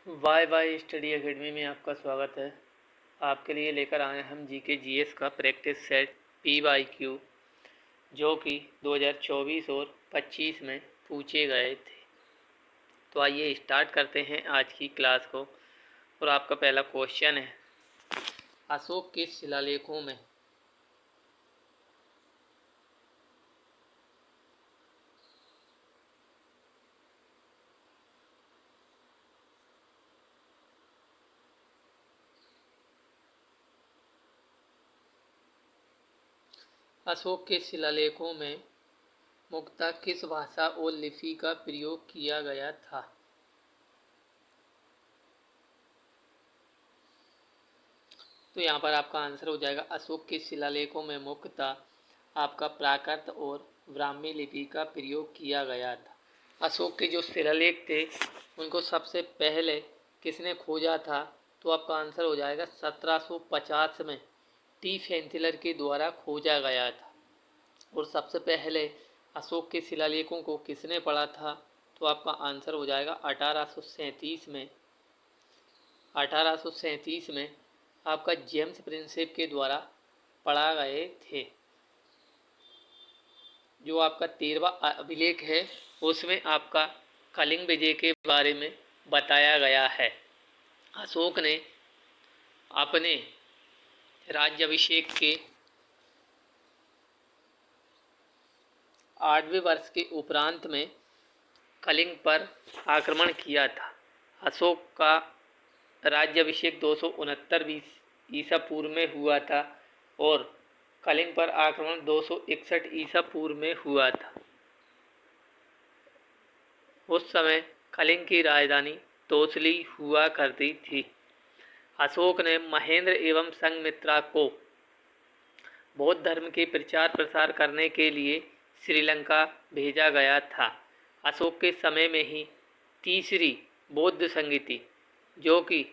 Y Y study academy में आपका स्वागत है। आपके लिए लेकर आए हम जीके जीएस का प्रैक्टिस सेट PYQ जो कि 2024 और 25 में पूछे गए थे। तो आइए स्टार्ट करते हैं आज की क्लास को। और आपका पहला क्वेश्चन है, अशोक के शिलालेखों में मुख्यतः किस भाषा और लिपि का प्रयोग किया गया था? तो यहाँ पर आपका आंसर हो जाएगा, अशोक के शिलालेखों में मुख्यतः आपका प्राकृत और ब्राह्मी लिपि का प्रयोग किया गया था। अशोक के जो शिलालेख थे उनको सबसे पहले किसने खोजा था? तो आपका आंसर हो जाएगा 1750 में टी फेंसिलर के द्वारा खोजा गया था। और सबसे पहले अशोक के शिलालेखों को किसने पढ़ा था? तो आपका आंसर हो जाएगा 1837 में आपका जेम्स प्रिंसेप के द्वारा पढ़ा गए थे। जो आपका 13वां अभिलेख है उसमें आपका कलिंग विजय के बारे में बताया गया है। अशोक ने अपने राज्याभिषेक के 8वें वर्ष के उपरांत में कलिंग पर आक्रमण किया था। अशोक का राज्याभिषेक 269 ईसा पूर्व में हुआ था और कलिंग पर आक्रमण 261 ईसा पूर्व में हुआ था। उस समय कलिंग की राजधानी तोसली हुआ करती थी। अशोक ने महेंद्र एवं संघमित्रा को बौद्ध धर्म के प्रचार प्रसार करने के लिए श्रीलंका भेजा गया था। अशोक के समय में ही तीसरी बौद्ध संगति जो कि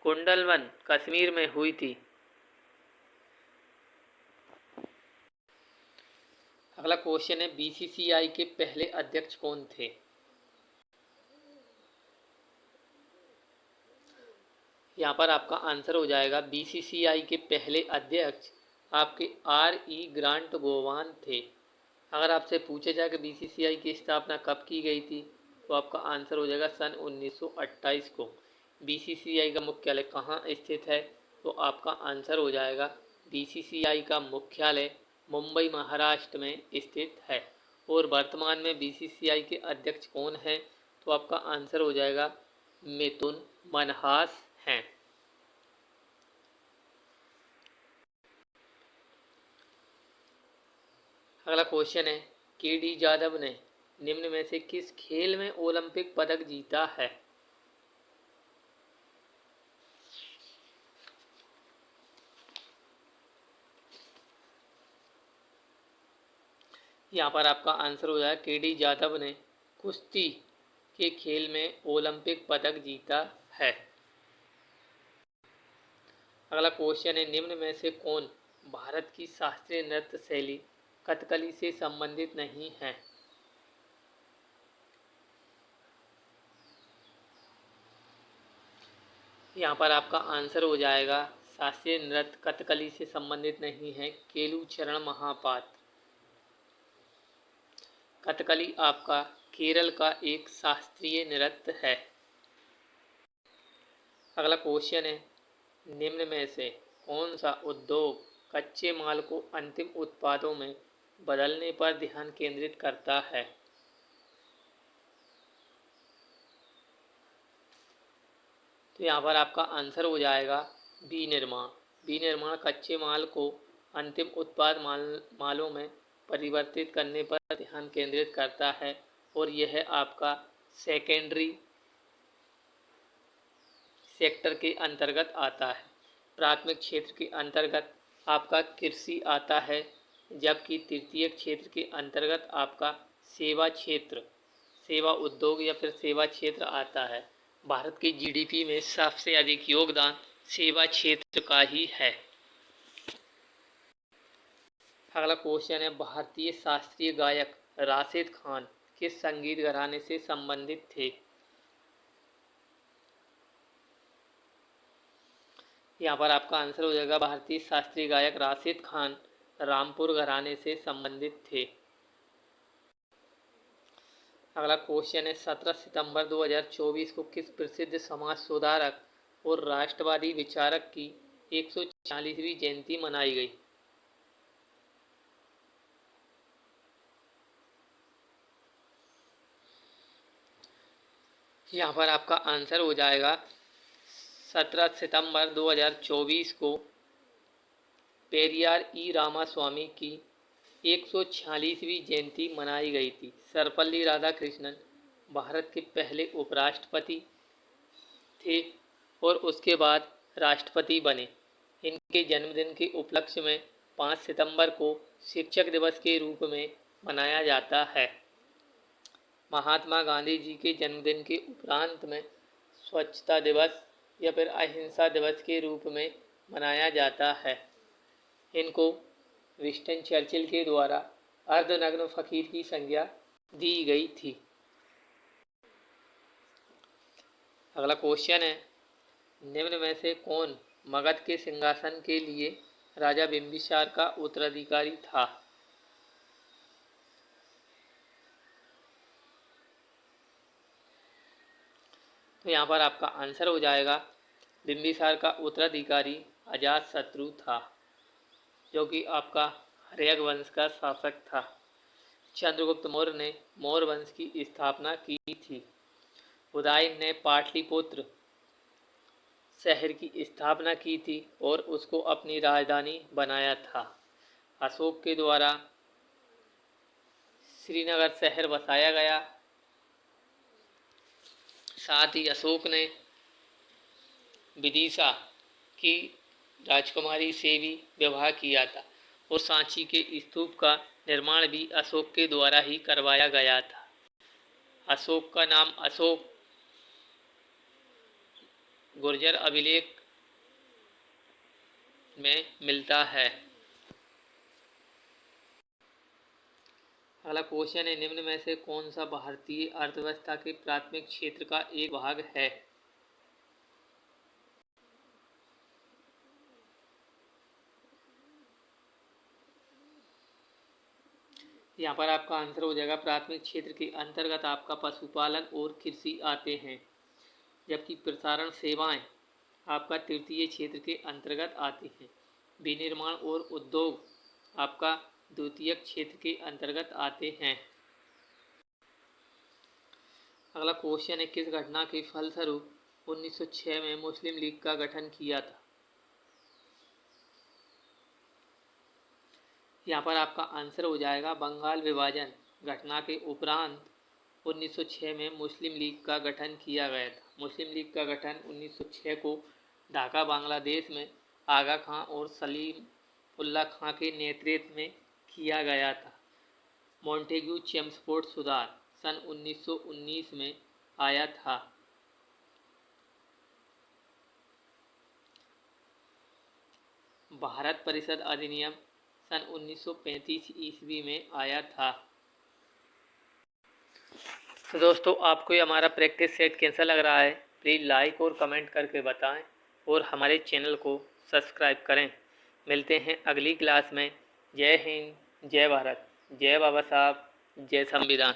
कुंडलवन कश्मीर में हुई थी। अगला क्वेश्चन है, BCCI के पहले अध्यक्ष कौन थे? यहाँ पर आपका आंसर हो जाएगा, BCCI के पहले अध्यक्ष आपके RE ग्रांट गोवान थे। अगर आपसे पूछा जाए कि BCCI की स्थापना कब की गई थी तो आपका आंसर हो जाएगा सन 1928 को। BCCI का मुख्यालय कहाँ स्थित है? तो आपका आंसर हो जाएगा, BCCI का मुख्यालय मुंबई महाराष्ट्र में स्थित है। और वर्तमान में BCCI के अध्यक्ष कौन हैं? तो आपका आंसर हो जाएगा मिथुन मनहास हैं। अगला क्वेश्चन है, KD यादव ने निम्न में से किस खेल में ओलंपिक पदक जीता है? यहाँ पर आपका आंसर हो जाएगा, KD यादव ने कुश्ती के खेल में ओलंपिक पदक जीता है। अगला क्वेश्चन है, निम्न में से कौन भारत की शास्त्रीय नृत्य शैली कथकली से संबंधित नहीं है? यहाँ पर आपका आंसर हो जाएगा, शास्त्रीय नृत्य कथकली से संबंधित नहीं है केलुचरण महापात्र। कथकली आपका केरल का एक शास्त्रीय नृत्य है। अगला क्वेश्चन है, निम्न में से कौन सा उद्योग कच्चे माल को अंतिम उत्पादों में बदलने पर ध्यान केंद्रित करता है? तो यहाँ पर आपका आंसर हो जाएगा विनिर्माण। विनिर्माण कच्चे माल को अंतिम उत्पाद मालों में परिवर्तित करने पर ध्यान केंद्रित करता है और यह आपका सेकेंडरी सेक्टर के अंतर्गत आता है। प्राथमिक क्षेत्र के अंतर्गत आपका कृषि आता है, जबकि तृतीयक क्षेत्र के अंतर्गत आपका सेवा क्षेत्र, सेवा उद्योग या फिर सेवा क्षेत्र आता है। भारत की GDP में सबसे अधिक योगदान सेवा क्षेत्र का ही है। अगला क्वेश्चन है, भारतीय शास्त्रीय गायक राशिद खान किस संगीत घराने से संबंधित थे? यहाँ पर आपका आंसर हो जाएगा भारतीय शास्त्रीय गायक राशिद खान रामपुर घराने से संबंधित थे। अगला क्वेश्चन है 17 सितंबर 2024 को किस प्रसिद्ध समाज सुधारक और राष्ट्रवादी विचारक की 146वीं जयंती मनाई गई? यहाँ पर आपका आंसर हो जाएगा 17 सितंबर 2024 को पेरियार ई रामास्वामी की 146वीं जयंती मनाई गई थी। सर्वपल्ली राधाकृष्णन भारत के पहले उपराष्ट्रपति थे और उसके बाद राष्ट्रपति बने। इनके जन्मदिन के उपलक्ष्य में 5 सितंबर को शिक्षक दिवस के रूप में मनाया जाता है। महात्मा गांधी जी के जन्मदिन के उपरांत में स्वच्छता दिवस या फिर अहिंसा दिवस के रूप में मनाया जाता है। इनको विंस्टन चर्चिल के द्वारा अर्धनग्न फकीर की संज्ञा दी गई थी। अगला क्वेश्चन है निम्न में से कौन मगध के सिंहासन के लिए राजा बिंबिसार का उत्तराधिकारी था? तो यहाँ पर आपका आंसर हो जाएगा बिंबिसार का उत्तराधिकारी अजातशत्रु था, जो कि आपका हर्यक वंश का शासक था। चंद्रगुप्त मौर्य ने मौर्य वंश की स्थापना की थी। उदयन ने पाटलिपुत्र शहर की स्थापना की थी और उसको अपनी राजधानी बनाया था। अशोक के द्वारा श्रीनगर शहर बसाया गया। साथ ही अशोक ने विदिशा की राजकुमारी से भी विवाह किया था और सांची के स्तूप का निर्माण भी अशोक के द्वारा ही करवाया गया था। अशोक का नाम अशोक गुर्जर अभिलेख में मिलता है। अगला क्वेश्चन है निम्न में से कौन सा भारतीय अर्थव्यवस्था के प्राथमिक क्षेत्र का एक भाग है? यहाँ पर आपका आंसर हो जाएगा प्राथमिक क्षेत्र के अंतर्गत आपका पशुपालन और कृषि आते हैं, जबकि प्रसारण सेवाएं आपका तृतीय क्षेत्र के अंतर्गत आती हैं। विनिर्माण और उद्योग आपका द्वितीय क्षेत्र के अंतर्गत आते हैं। अगला क्वेश्चन है किस घटना के फलस्वरूप 1906 में मुस्लिम लीग का गठन किया था? यहाँ पर आपका आंसर हो जाएगा बंगाल विभाजन घटना के उपरांत 1906 में मुस्लिम लीग का गठन किया गया था। मुस्लिम लीग का गठन 1906 को ढाका बांग्लादेश में आगा खां और सलीम उल्लाह खां के नेतृत्व में किया गया था। मॉन्टेग्यू चेम्सफोर्ड सुधार सन 1919 में आया था। भारत परिषद अधिनियम सन 1935 ईस्वी में आया था। तो दोस्तों आपको ये हमारा प्रैक्टिस सेट कैसा लग रहा है प्लीज़ लाइक और कमेंट करके बताएं और हमारे चैनल को सब्सक्राइब करें। मिलते हैं अगली क्लास में। जय हिंद, जय भारत, जय बाबा साहब, जय संविधान।